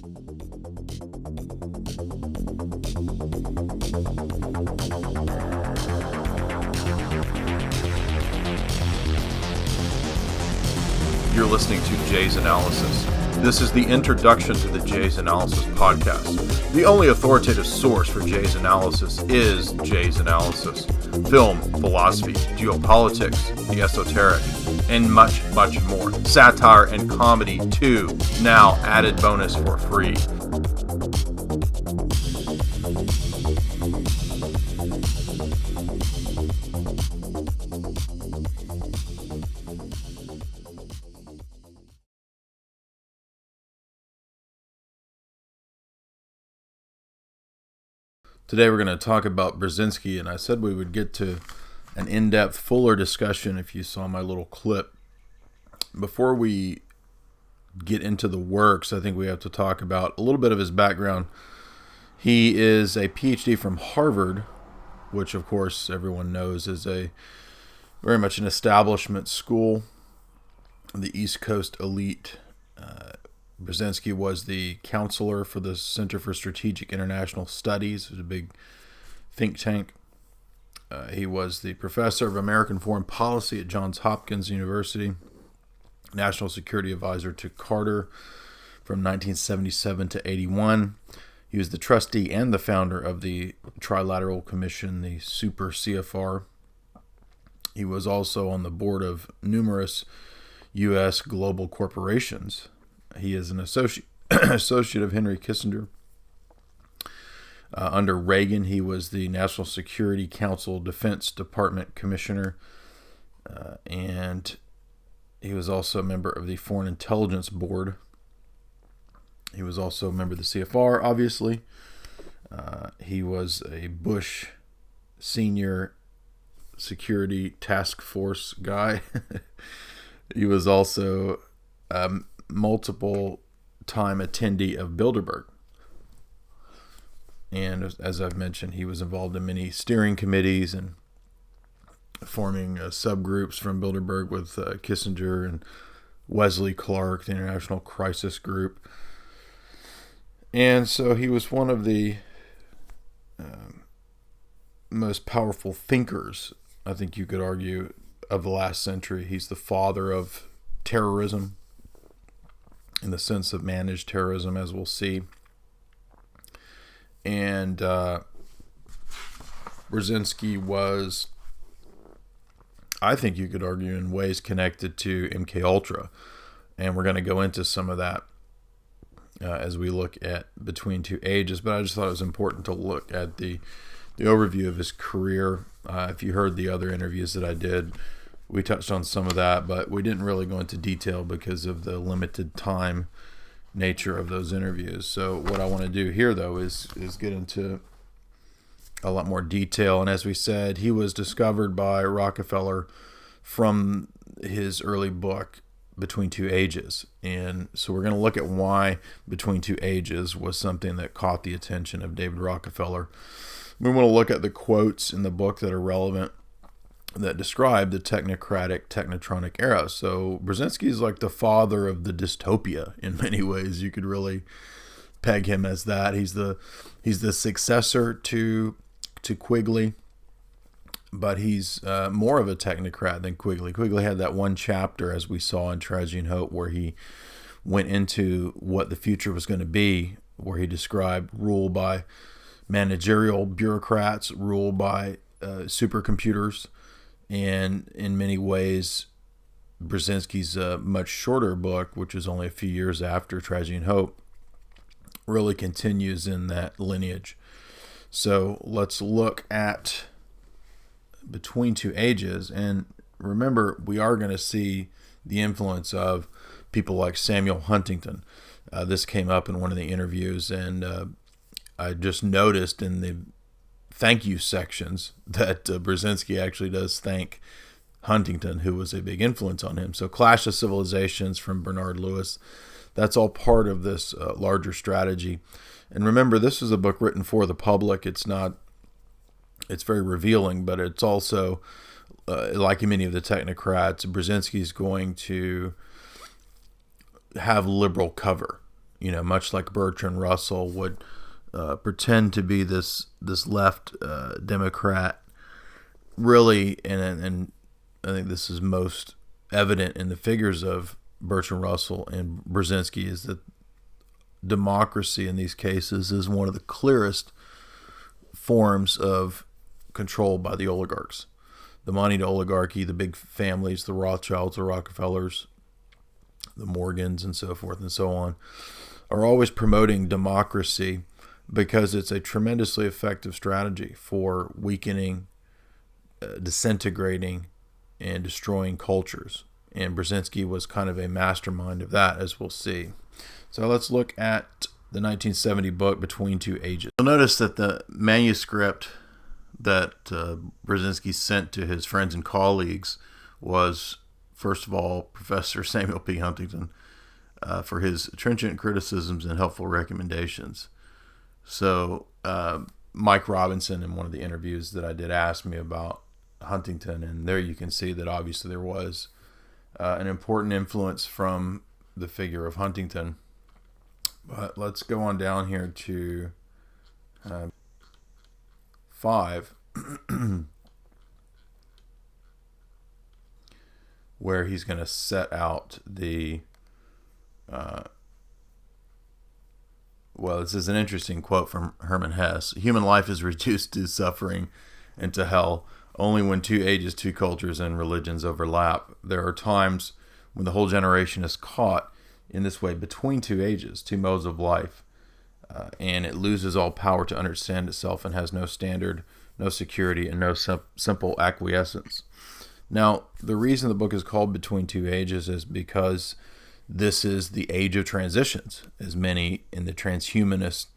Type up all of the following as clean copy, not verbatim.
You're listening to Jay's Analysis. This is the introduction to the Jay's Analysis podcast. The only authoritative source for Jay's Analysis is Jay's Analysis. Film, philosophy, geopolitics, the esoteric, and much, much more. Satire and comedy too. Now added bonus for free. Today we're going to talk about Brzezinski, and I said we would get to an in-depth, fuller discussion if you saw my little clip. Before we get into the works, I think we have to talk about a little bit of his background. He is a PhD from Harvard, which of course everyone knows is a very much an establishment school, the East Coast elite. Brzezinski was the counselor for the Center for Strategic International Studies. It was a big think tank. He was the professor of American Foreign Policy at Johns Hopkins University, National Security Advisor to Carter from 1977 to 81. He was the trustee and the founder of the Trilateral Commission, the Super CFR. He was also on the board of numerous U.S. global corporations. He is an associate of Henry Kissinger. Under Reagan, he was the National Security Council Defense Department Commissioner, and he was also a member of the Foreign Intelligence Board. He was also a member of the CFR, obviously. He was a Bush senior security task force guy. He was also multiple time attendee of Bilderberg. And as I've mentioned, he was involved in many steering committees and forming subgroups from Bilderberg with Kissinger and Wesley Clark, the International Crisis Group. And so he was one of the most powerful thinkers, I think you could argue, of the last century. He's the father of terrorism, in the sense of managed terrorism, as we'll see. And Brzezinski was, I think you could argue, in ways connected to MKUltra. And we're going to go into some of that as we look at Between Two Ages. But I just thought it was important to look at the overview of his career. If you heard the other interviews that I did, we touched on some of that, but we didn't really go into detail because of the limited time nature of those interviews. So what I want to do here, though, is get into a lot more detail. And as we said, he was discovered by Rockefeller from his early book, Between Two Ages. And so we're going to look at why Between Two Ages was something that caught the attention of David Rockefeller. We want to look at the quotes in the book that are relevant, that describe the technocratic, technotronic era. So Brzezinski is like the father of the dystopia in many ways. You could really peg him as that. He's the successor to Quigley, but he's more of a technocrat than Quigley. Quigley had that one chapter, as we saw in Tragedy and Hope, where he went into what the future was going to be, where he described rule by managerial bureaucrats, rule by supercomputers. And in many ways, Brzezinski's much shorter book, which is only a few years after Tragedy and Hope, really continues in that lineage. So let's look at Between Two Ages. And remember, we are going to see the influence of people like Samuel Huntington. This came up in one of the interviews, and I just noticed in the thank you sections that Brzezinski actually does thank Huntington, who was a big influence on him. So Clash of Civilizations from Bernard Lewis, that's all part of this larger strategy. And remember, this is a book written for the public. It's very revealing, but it's also, like many of the technocrats, Brzezinski is going to have liberal cover. much like Bertrand Russell would pretend to be this left Democrat. Really, and I think this is most evident in the figures of Bertrand Russell and Brzezinski, is that democracy in these cases is one of the clearest forms of control by the oligarchs. The moneyed oligarchy, the big families, the Rothschilds, the Rockefellers, the Morgans, and so forth and so on, are always promoting democracy because it's a tremendously effective strategy for weakening, disintegrating, and destroying cultures. And Brzezinski was kind of a mastermind of that, as we'll see. So let's look at the 1970 book, Between Two Ages. You'll notice that the manuscript that Brzezinski sent to his friends and colleagues was, first of all, Professor Samuel P. Huntington for his trenchant criticisms and helpful recommendations. So Mike Robinson, in one of the interviews that I did, asked me about Huntington, and there you can see that obviously there was an important influence from the figure of Huntington. But let's go on down here to 5, where he's going to set out the this is an interesting quote from Hermann Hesse. Human life is reduced to suffering and to hell only when two ages, two cultures, and religions overlap. There are times when the whole generation is caught in this way between two ages, two modes of life, and it loses all power to understand itself and has no standard, no security, and no simple acquiescence. Now, the reason the book is called Between Two Ages is because this is the age of transitions, as many in the transhumanist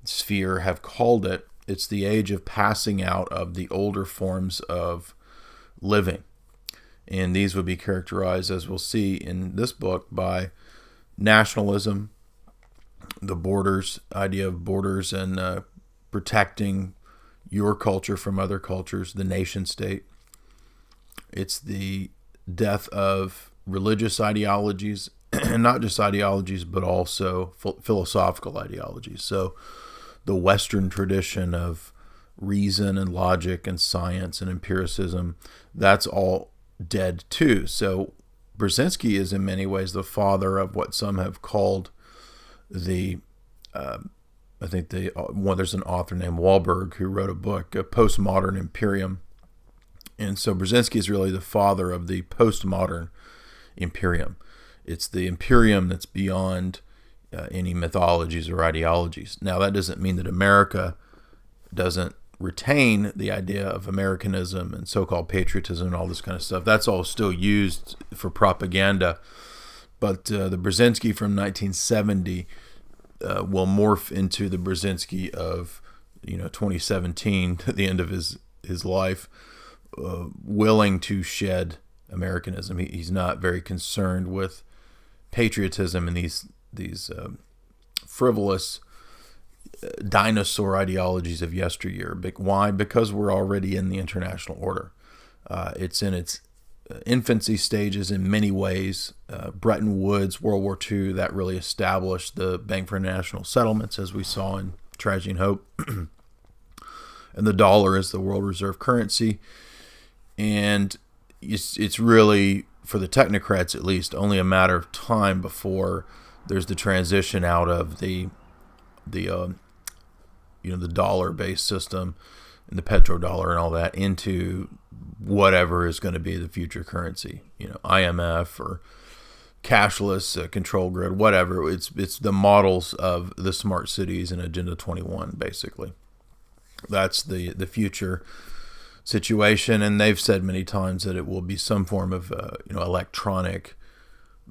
sphere have called it. It's the age of passing out of the older forms of living. And these would be characterized, as we'll see in this book, by nationalism, the borders, idea of borders and protecting your culture from other cultures, the nation state. It's the death of religious ideologies, and not just ideologies, but also philosophical ideologies. So the Western tradition of reason and logic and science and empiricism, that's all dead too. So Brzezinski is in many ways the father of what some have called there's an author named Wahlberg who wrote a book, A Postmodern Imperium. And so Brzezinski is really the father of the postmodern imperium. It's the imperium that's beyond any mythologies or ideologies. Now, that doesn't mean that America doesn't retain the idea of Americanism and so-called patriotism and all this kind of stuff. That's all still used for propaganda. But the Brzezinski from 1970 will morph into the Brzezinski of 2017, to the end of his life, willing to shed Americanism. He's not very concerned with patriotism and these frivolous dinosaur ideologies of yesteryear. Why? Because we're already in the international order. It's in its infancy stages in many ways. Bretton Woods, World War II, that really established the Bank for International Settlements, as we saw in Tragedy and Hope. And the dollar is the world reserve currency. And it's really, for the technocrats at least, only a matter of time before there's the transition out of the dollar-based system and the petrodollar and all that into whatever is going to be the future currency, IMF or cashless control grid, whatever. It's the models of the smart cities and Agenda 21, basically. That's the future situation, and they've said many times that it will be some form of electronic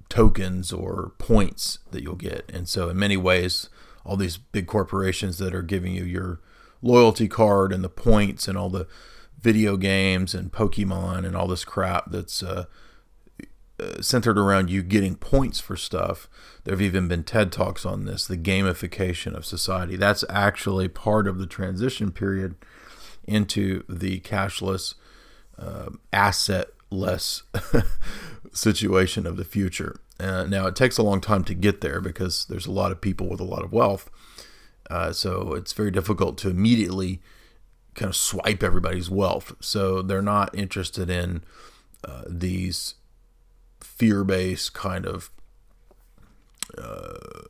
tokens or points that you'll get. And so in many ways, all these big corporations that are giving you your loyalty card and the points and all the video games and Pokemon and all this crap that's centered around you getting points for stuff. There have even been TED Talks on this, the gamification of society. That's actually part of the transition period into the cashless, asset-less situation of the future. Now, it takes a long time to get there because there's a lot of people with a lot of wealth. So it's very difficult to immediately kind of swipe everybody's wealth. So they're not interested in these fear-based kind of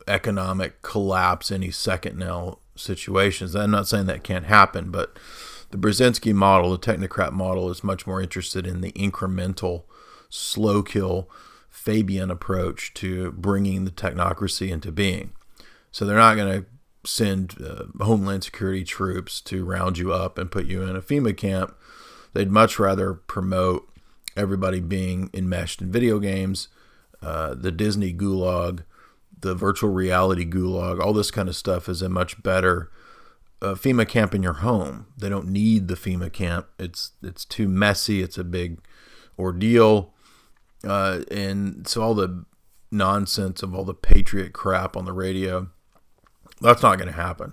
economic collapse any second now situations. I'm not saying that can't happen, but the Brzezinski model, the technocrat model, is much more interested in the incremental, slow kill, Fabian approach to bringing the technocracy into being. So they're not going to send Homeland Security troops to round you up and put you in a FEMA camp. They'd much rather promote everybody being enmeshed in video games, the Disney gulag, the virtual reality gulag. All this kind of stuff is a much better FEMA camp in your home. They don't need the FEMA camp. It's too messy. It's a big ordeal. And so all the nonsense of all the patriot crap on the radio, that's not going to happen.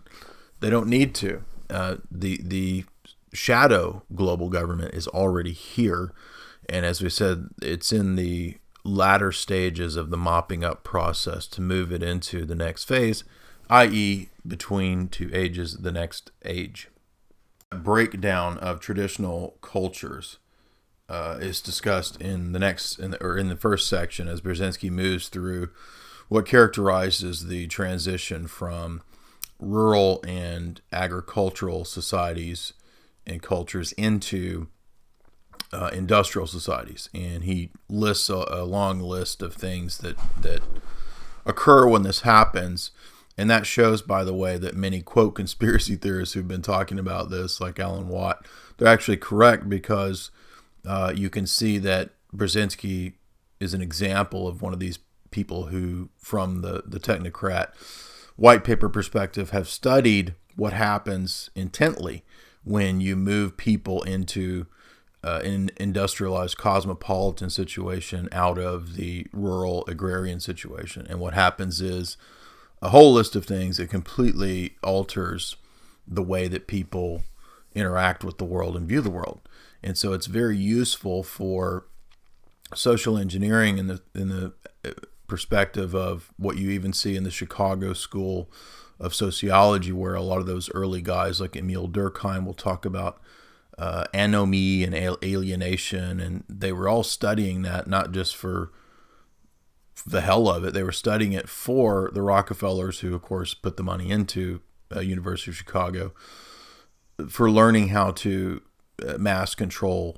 They don't need to. The shadow global government is already here. And as we said, it's in the latter stages of the mopping up process to move it into the next phase, i.e. between two ages, the next age. A breakdown of traditional cultures is discussed in the first section as Brzezinski moves through what characterizes the transition from rural and agricultural societies and cultures into industrial societies. And he lists a long list of things that occur when this happens. And that shows, by the way, that many, quote, conspiracy theorists who've been talking about this, like Alan Watt, they're actually correct, because you can see that Brzezinski is an example of one of these people who, from the technocrat white paper perspective, have studied what happens intently when you move people into an industrialized cosmopolitan situation out of the rural agrarian situation. And what happens is a whole list of things that completely alters the way that people interact with the world and view the world. And so it's very useful for social engineering in the perspective of what you even see in the Chicago School of Sociology, where a lot of those early guys like Emil Durkheim will talk about anomie and alienation, and they were all studying that not just for the hell of it. They were studying it for the Rockefellers, who of course put the money into University of Chicago, for learning how to mass control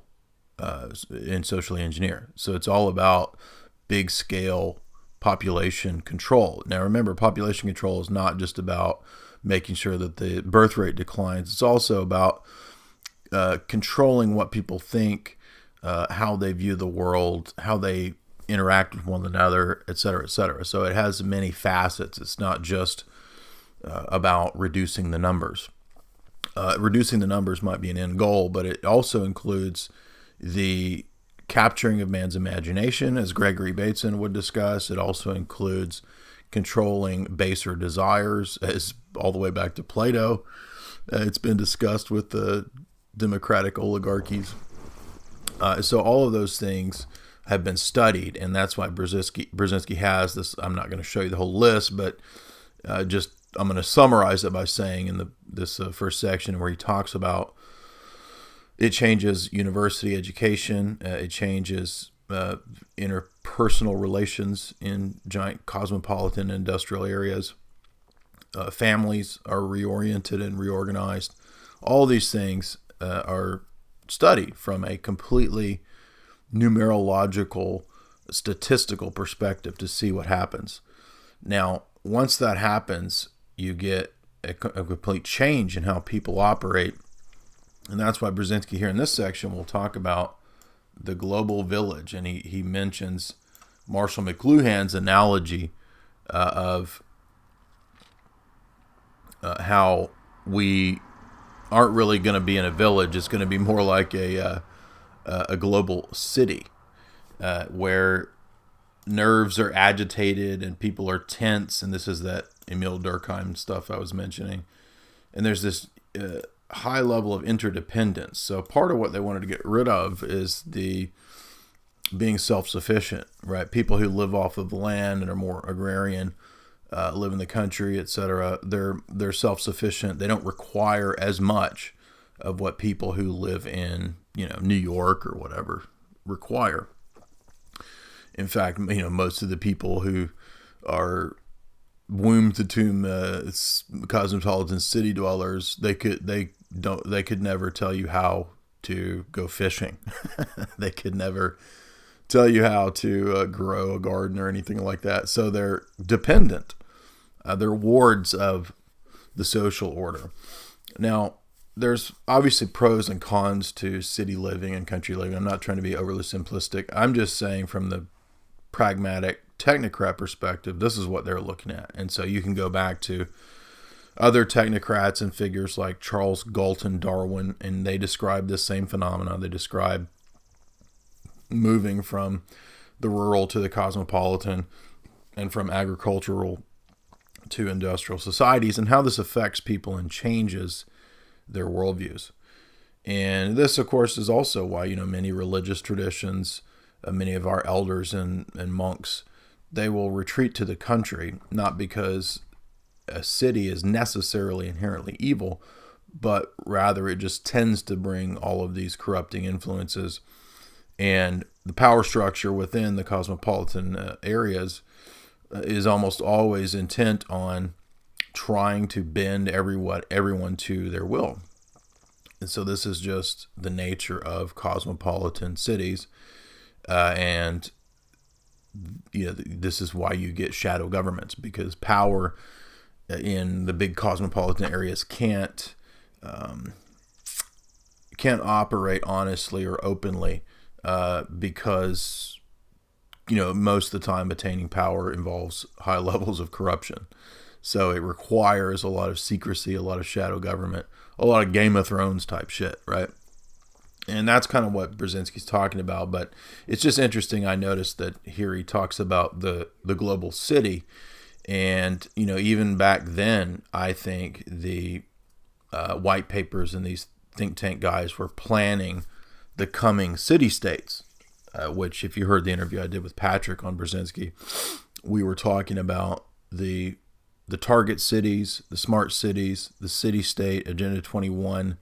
and socially engineer. So it's all about big scale population control. Now remember, population control is not just about making sure that the birth rate declines. It's also about controlling what people think, how they view the world, how they interact with one another, et cetera, et cetera. So it has many facets. It's not just about reducing the numbers. Reducing the numbers might be an end goal, but it also includes the capturing of man's imagination, as Gregory Bateson would discuss. It also includes controlling baser desires, as all the way back to Plato. It's been discussed with the democratic oligarchies. So all of those things have been studied, and that's why Brzezinski has this. I'm not going to show you the whole list, but I'm going to summarize it by saying in this first section where he talks about it changes university education, it changes interpersonal relations in giant cosmopolitan industrial areas. Families are reoriented and reorganized. All these things are studied from a completely numerological, statistical perspective to see what happens. Now, once that happens, you get a complete change in how people operate. And that's why Brzezinski here in this section will talk about the global village. And he mentions Marshall McLuhan's analogy of how we aren't really going to be in a village. It's going to be more like a global city where nerves are agitated and people are tense. And this is that Emil Durkheim stuff I was mentioning. And there's this high level of interdependence. So part of what they wanted to get rid of is the being self-sufficient, right? People who live off of the land and are more agrarian, live in the country, etc. They're self-sufficient. They don't require as much of what people who live in, New York or whatever require. In fact, most of the people who are womb to tomb cosmopolitan city dwellers, they could never tell you how to go fishing. They could never tell you how to grow a garden or anything like that. So they're dependent. They're wards of the social order. Now, there's obviously pros and cons to city living and country living. I'm not trying to be overly simplistic. I'm just saying from the pragmatic technocrat perspective, this is what they're looking at. And so you can go back to other technocrats and figures like Charles Galton Darwin, and they describe this same phenomena. They describe moving from the rural to the cosmopolitan and from agricultural to industrial societies, and how this affects people and changes their worldviews. And this, of course, is also why, many religious traditions, many of our elders and monks, they will retreat to the country, not because a city is necessarily inherently evil, but rather it just tends to bring all of these corrupting influences. And the power structure within the cosmopolitan areas is almost always intent on trying to bend everyone to their will. And so this is just the nature of cosmopolitan cities. And this is why you get shadow governments, because power in the big cosmopolitan areas can't operate honestly or openly, because most of the time attaining power involves high levels of corruption. So it requires a lot of secrecy, a lot of shadow government, a lot of Game of Thrones type shit, right? And that's kind of what Brzezinski's talking about. But it's just interesting. I noticed that here he talks about the global city. And, even back then, I think the white papers and these think tank guys were planning the coming city-states, which, if you heard the interview I did with Patrick on Brzezinski, we were talking about the target cities, the smart cities, the city-state, Agenda 21,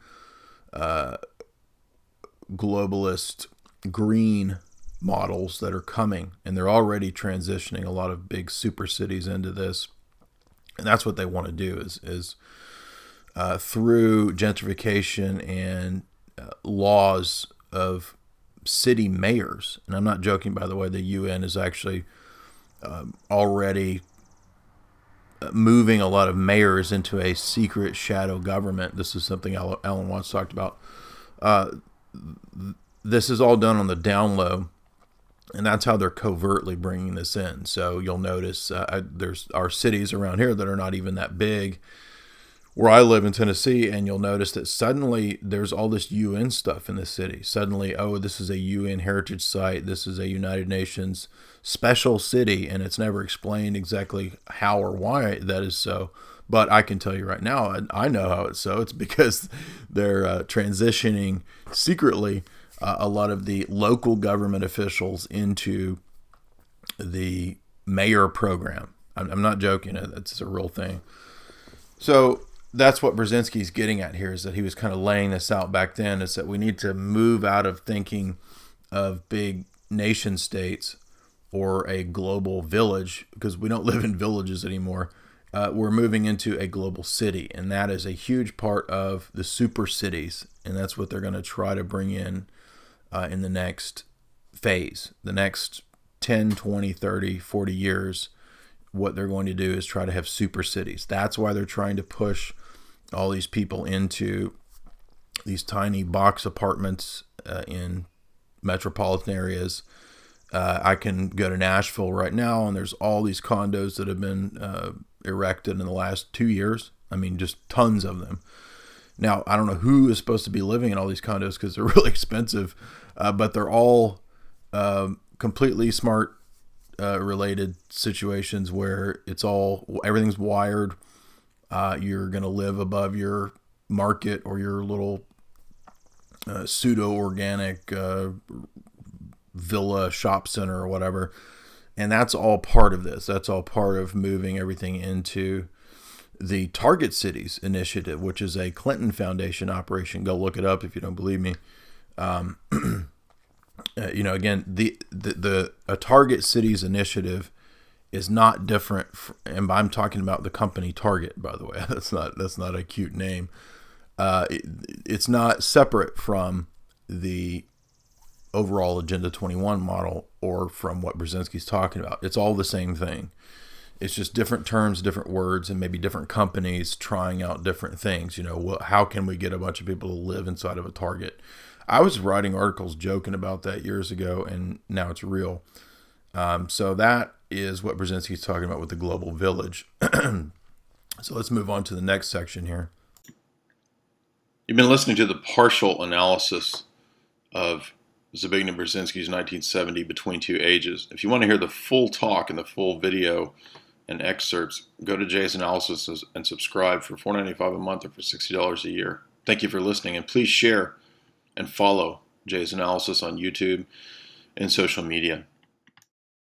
globalist green models that are coming, and they're already transitioning a lot of big super cities into this. And that's what they want to do is through gentrification and laws of city mayors. And I'm not joking, by the way, the UN is actually already moving a lot of mayors into a secret shadow government. This is something Alan Watts talked about. This is all done on the down low, and that's how they're covertly bringing this in. So you'll notice there's our cities around here that are not even that big, where I live in Tennessee, and you'll notice that suddenly there's all this UN stuff in the city. Suddenly, this is a UN heritage site. This is a United Nations special city, and it's never explained exactly how or why that is so. But I can tell you right now, I know how it's so. It's because they're transitioning secretly a lot of the local government officials into the mayor program. I'm not joking. It's a real thing. So that's what Brzezinski's getting at here, is that he was kind of laying this out back then, is that we need to move out of thinking of big nation states or a global village, because we don't live in villages anymore. We're moving into a global city, and that is a huge part of the super cities, and that's what they're going to try to bring in the next phase. The next 10, 20, 30, 40 years, what they're going to do is try to have super cities. That's why they're trying to push all these people into these tiny box apartments in metropolitan areas. I can go to Nashville right now, and there's all these condos that have been erected in the last 2 years. I mean, just tons of them. Now, I don't know who is supposed to be living in all these condos because they're really expensive, but they're all completely smart related situations where everything's wired. You're going to live above your market or your little pseudo-organic villa shop center or whatever. And that's all part of this. That's all part of moving everything into the Target Cities initiative, which is a Clinton Foundation operation. Go look it up if you don't believe me. Again, the a Target Cities initiative is not different, and I'm talking about the company Target, by the way. That's not a cute name. It's not separate from the overall Agenda 21 model or from what Brzezinski's talking about. It's all the same thing. It's just different terms, different words, and maybe different companies trying out different things. How can we get a bunch of people to live inside of a Target? I was writing articles joking about that years ago, and now it's real. So that is what Brzezinski's talking about with the global village. So let's move on to the next section here. You've been listening to the partial analysis of Zbigniew Brzezinski's 1970 Between Two Ages. If you want to hear the full talk and the full video and excerpts, go to Jay's Analysis and subscribe for $4.95 a month or for $60 a year. Thank you for listening, and please share and follow Jay's Analysis on YouTube and social media.